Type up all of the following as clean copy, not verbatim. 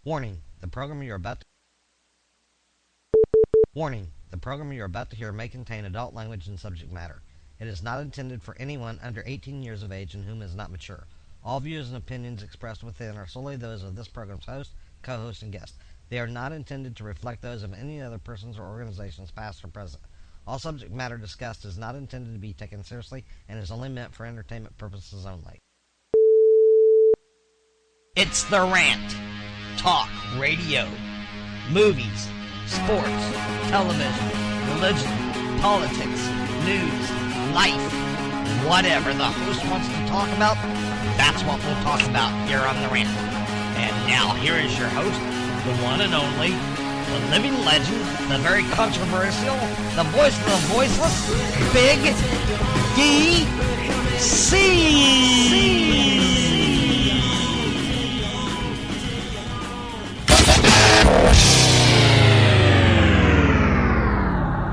Warning, the program you're about to hear may contain adult language and subject matter. It is not intended for anyone under 18 years of age and whom is not mature. All views and opinions expressed within are solely those of this program's host, co-host, and guest. They are not intended to reflect those of any other persons or organizations, past or present. All subject matter discussed is not intended to be taken seriously and is only meant for entertainment purposes only. It's the Rant. Talk, radio, movies, sports, television, religion, politics, news, life, whatever the host wants to talk about, that's what we'll talk about here on the Rant. And now here is your host, the one and only, the living legend, the very controversial, the voice of the voiceless, Big D.C.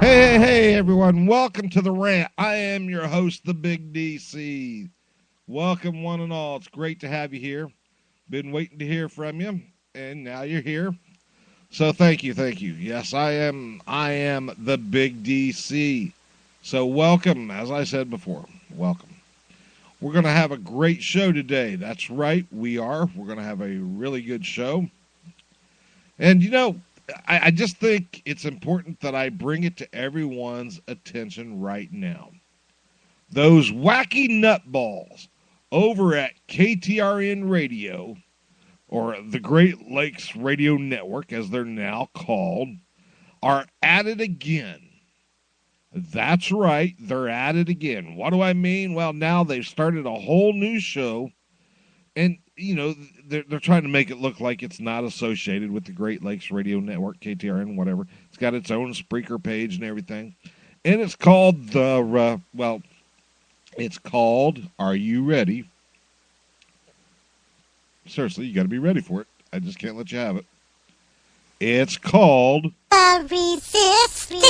Hey, everyone. Welcome to the Rant. I am your host, the Big DC. Welcome, one and all. It's great to have you here. Been waiting to hear from you, and now you're here. So thank you. Yes, I am the Big DC. So welcome, as I said before, welcome. We're going to have a great show today. That's right, we are. We're going to have a really good show. And, you know, I just think it's important that I bring it to everyone's attention right now. Those wacky nutballs over at KTRN Radio, or the Great Lakes Radio Network, as they're now called, are at it again. That's right, they're at it again. What do I mean? Well, now they've started a whole new show, and you know, they're trying to make it look like it's not associated with the Great Lakes Radio Network, KTRN, whatever. It's got its own Spreaker page and everything. And it's called it's called, are you ready? Seriously, you got to be ready for it. I just can't let you have it. It's called The Resistance.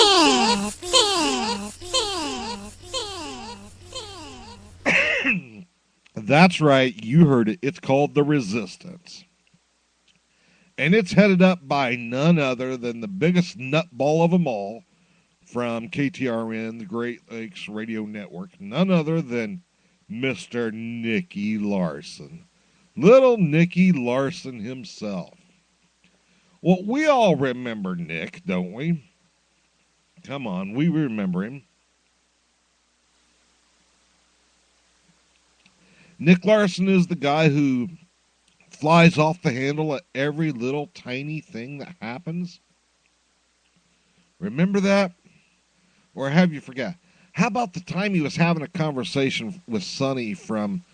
That's right, you heard it. It's called The Resistance. And it's headed up by none other than the biggest nutball of them all from KTRN, the Great Lakes Radio Network. None other than Mr. Nicky Larson. Little Nicky Larson himself. Well, we all remember Nick, don't we? Come on, we remember him. Nick Larson is the guy who flies off the handle at every little tiny thing that happens. Remember that? Or have you forgot? How about the time he was having a conversation with Sonny from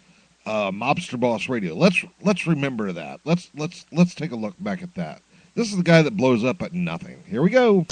Mobster Boss Radio? Let's remember that. Let's take a look back at that. This is the guy that blows up at nothing. Here we go.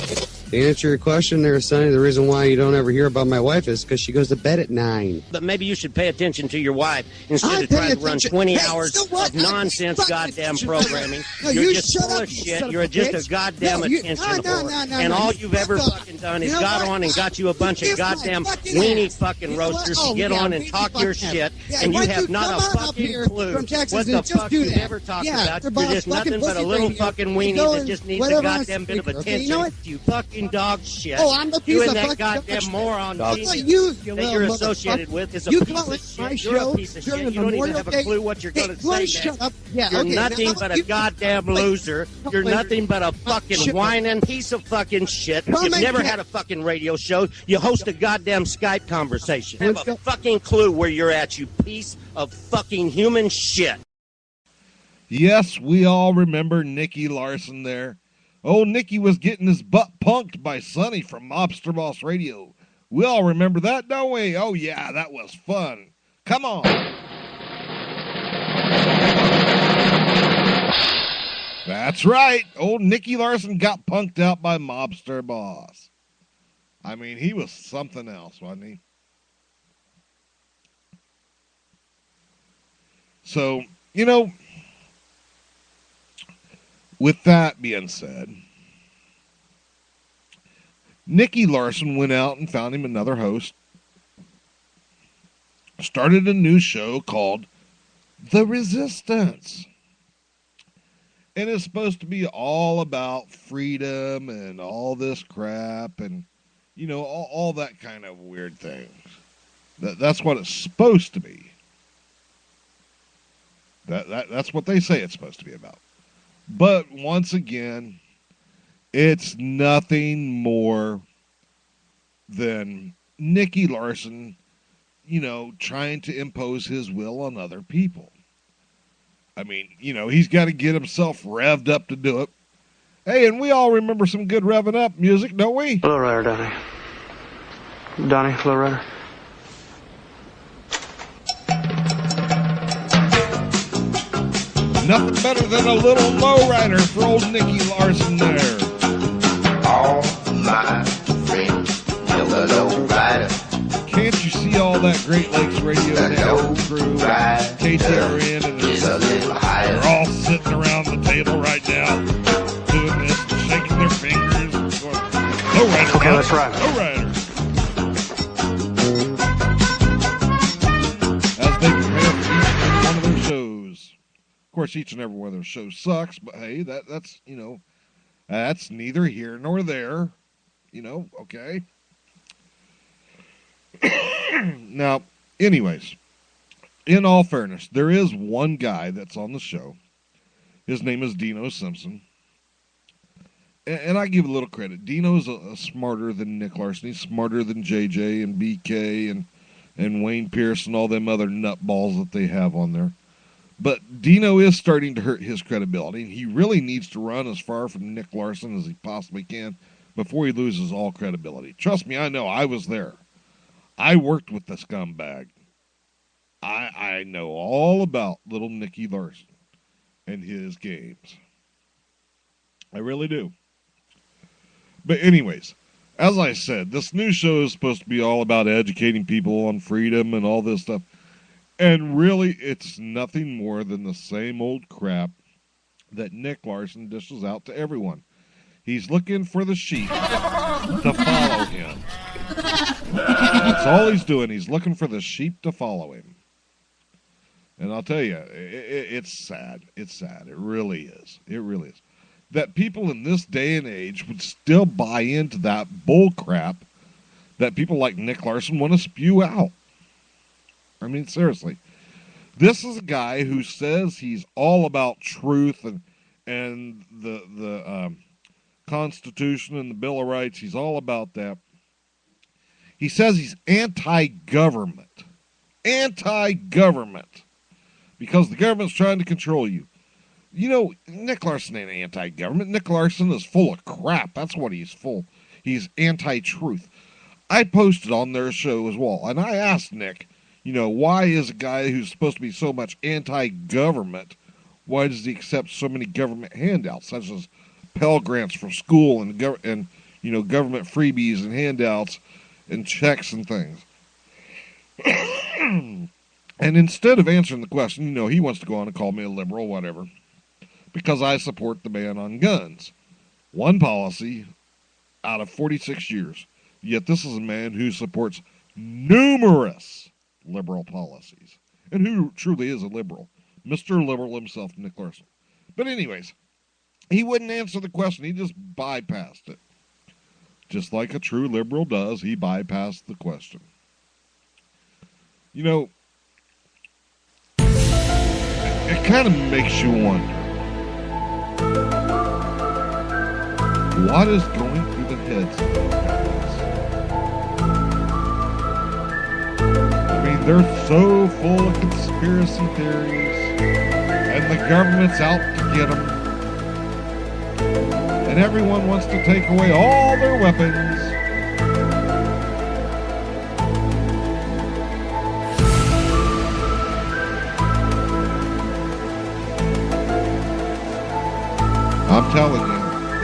To answer your question there, Sonny, the reason why you don't ever hear about my wife is because she goes to bed at 9. But maybe you should pay attention to your wife instead of trying to run 20 hours of nonsense goddamn programming. You're just full of shit. You're just a goddamn attention whore. And all you've ever fucking done is got on and got you a bunch of goddamn weenie fucking roasters to get on and talk your shit. And you have not a fucking clue what the fuck you ever talk about. You're just nothing but a little fucking weenie that just needs a goddamn bit of attention. You fucking dog shit. Oh, I'm the piece you of and that fucking goddamn moron genius that you're associated with is a piece of shit. You're a piece of shit. You don't even have a clue what you're going to say shut up. You're nothing but a goddamn loser. You're nothing but a fucking whining piece of fucking shit. You've never had a fucking radio show. You host a goddamn Skype conversation. Have a fucking clue where you're at, you piece of fucking human shit. Yes, we all remember Nicky Larson there. Oh, Nicky was getting his butt punked by Sonny from Mobster Boss Radio. We all remember that, don't we? Oh, yeah, that was fun. Come on. That's right. Old Nicky Larson got punked out by Mobster Boss. I mean, he was something else, wasn't he? So, you know, with that being said, Nicky Larson went out and found him another host, started a new show called The Resistance. And it's supposed to be all about freedom and all this crap and, you know, all that kind of weird things. That's what it's supposed to be. That's what they say it's supposed to be about. But once again, it's nothing more than Nicky Larson, you know, trying to impose his will on other people. I mean, you know, he's got to get himself revved up to do it. Hey, and we all remember some good revving up music, don't we? Low rider, Donnie. Donnie, low rider. Nothing better than a little lowrider for old Nicky Larson there. All my friends know the lowrider. Can't you see all that Great Lakes Radio Network crew, KTRN and The Resistance? They're all sitting around the table right now, doing this, shaking their fingers, and going, lowrider, okay, let's ride. Lowrider. As they prepare for each and every one of their shows. Of course, each and every one of those shows sucks, but hey, that's, you know, that's neither here nor there. You know, okay. Now, anyways, in all fairness, there is one guy that's on the show. His name is Dino Simpson. And I give a little credit. Dino's smarter than Nick Larson. He's smarter than JJ and BK and Wayne Pierce and all them other nutballs that they have on there. But Dino is starting to hurt his credibility, and he really needs to run as far from Nick Larson as he possibly can before he loses all credibility. Trust me, I know. I was there. I worked with the scumbag. I know all about little Nicky Larson and his games. I really do. But anyways, as I said, this new show is supposed to be all about educating people on freedom and all this stuff. And really, it's nothing more than the same old crap that Nick Larson dishes out to everyone. He's looking for the sheep to follow him. That's all he's doing. He's looking for the sheep to follow him. And I'll tell you, it's sad. It's sad. It really is. It really is. That people in this day and age would still buy into that bull crap that people like Nick Larson want to spew out. I mean, seriously. This is a guy who says he's all about truth and the Constitution and the Bill of Rights. He's all about that. He says he's anti-government. Anti-government. Because the government's trying to control you. You know, Nick Larson ain't anti-government. Nick Larson is full of crap. That's what he's full. He's anti-truth. I posted on their show as well, and I asked Nick, you know, why is a guy who's supposed to be so much anti-government, why does he accept so many government handouts, such as Pell Grants for school and you know, government freebies and handouts and checks and things? And instead of answering the question, you know, he wants to go on and call me a liberal, whatever, because I support the ban on guns. One policy out of 46 years. Yet this is a man who supports numerous liberal policies. And who truly is a liberal. Mr. Liberal himself, Nick Larson. But anyways, he wouldn't answer the question. He just bypassed it. Just like a true liberal does, he bypassed the question. You know, it kind of makes you wonder, what is going through the heads of these guys? I mean, they're so full of conspiracy theories, and the government's out to get them, and everyone wants to take away all their weapons. I'm telling you,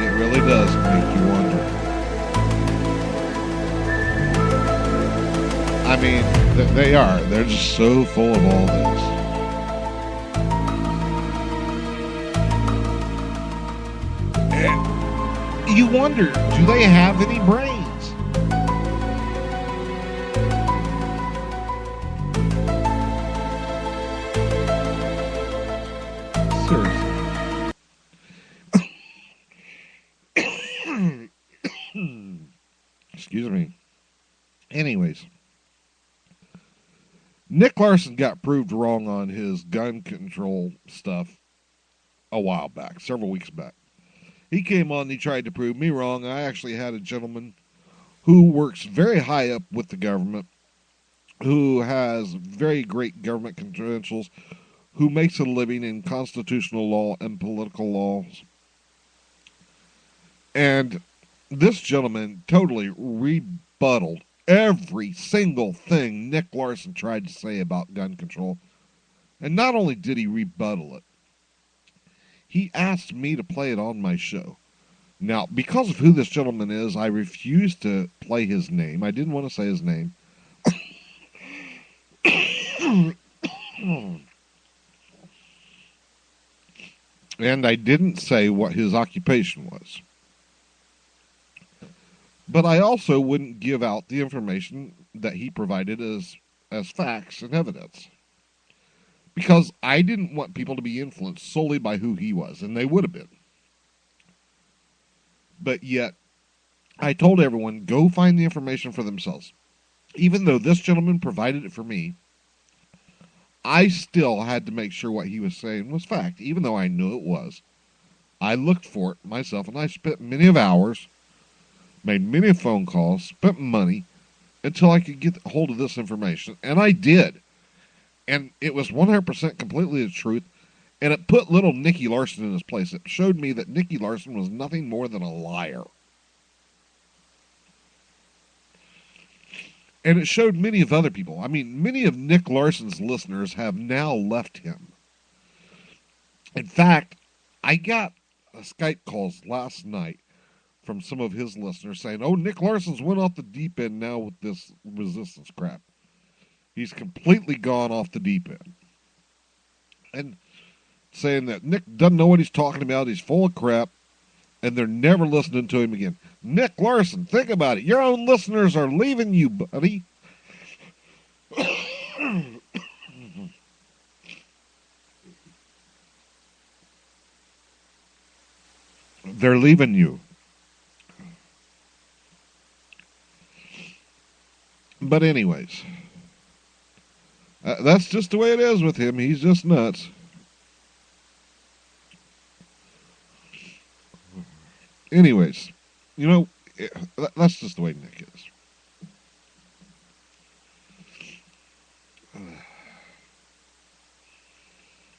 it really does make you wonder. I mean, they are. They're just so full of all this. And you wonder, do they have any brains? Seriously. Anyways, Nick Larson got proved wrong on his gun control stuff a while back, several weeks back. He came on and he tried to prove me wrong. I actually had a gentleman who works very high up with the government, who has very great government credentials, who makes a living in constitutional law and political laws. And this gentleman totally rebutted every single thing Nick Larson tried to say about gun control. And not only did he rebuttal it, he asked me to play it on my show. Now, because of who this gentleman is, I refused to play his name. I didn't want to say his name. And I didn't say what his occupation was. But I also wouldn't give out the information that he provided as facts and evidence. Because I didn't want people to be influenced solely by who he was, and they would have been. But yet, I told everyone, go find the information for themselves. Even though this gentleman provided it for me, I still had to make sure what he was saying was fact, even though I knew it was. I looked for it myself, and I spent many of hours, made many phone calls, spent money, until I could get a hold of this information. And I did. And it was 100% completely the truth. And it put little Nicky Larson in his place. It showed me that Nicky Larson was nothing more than a liar. And it showed many of other people. I mean, many of Nick Larson's listeners have now left him. In fact, I got Skype calls last night from some of his listeners saying, oh, Nick Larson's went off the deep end now with this resistance crap. He's completely gone off the deep end. And saying that Nick doesn't know what he's talking about, he's full of crap, and they're never listening to him again. Nick Larson, think about it. Your own listeners are leaving you, buddy. They're leaving you. But anyways, that's just the way it is with him. He's just nuts. Anyways, you know, that's just the way Nick is.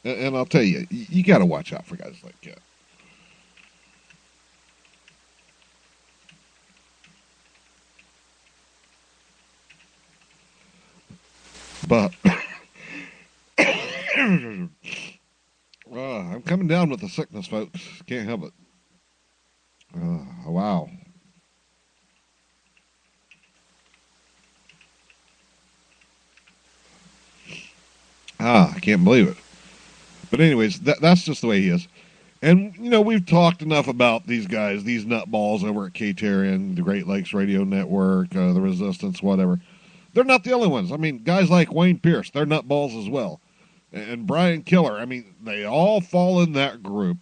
And I'll tell you, you got to watch out for guys like that. But I'm coming down with the sickness, folks. Can't help it. Wow. I can't believe it. But anyways, that's just the way he is. And, you know, we've talked enough about these guys, these nutballs over at KTRN, the Great Lakes Radio Network, The Resistance, whatever. They're not the only ones. I mean, guys like Wayne Pierce, they're nutballs as well. And Brian Killer, I mean, they all fall in that group.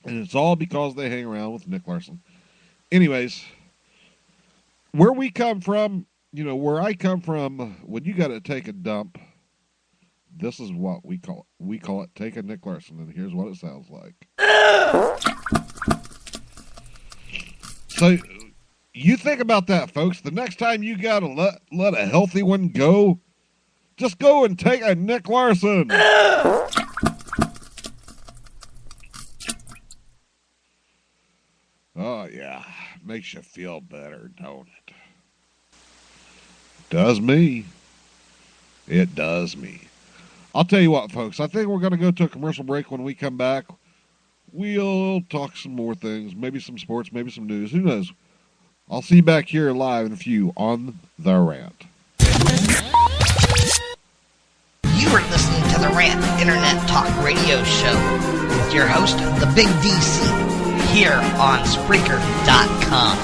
And it's all because they hang around with Nick Larson. Anyways, where we come from, you know, where I come from, when you got to take a dump, this is what we call it. We call it take a Nick Larson, and here's what it sounds like. So, you think about that, folks. The next time you got to let a healthy one go, just go and take a Nick Larson. Oh, yeah. Makes you feel better, don't it? Does me. It does me. I'll tell you what, folks. I think we're going to go to a commercial break. When we come back, we'll talk some more things. Maybe some sports, maybe some news. Who knows? I'll see you back here live in a few on The Rant. You are listening to The Rant Internet Talk Radio Show with your host, the Big DC, here on Spreaker.com.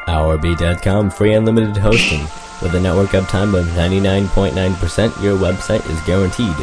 OurB.com, free unlimited hosting. With a network uptime of 99.9%, your website is guaranteed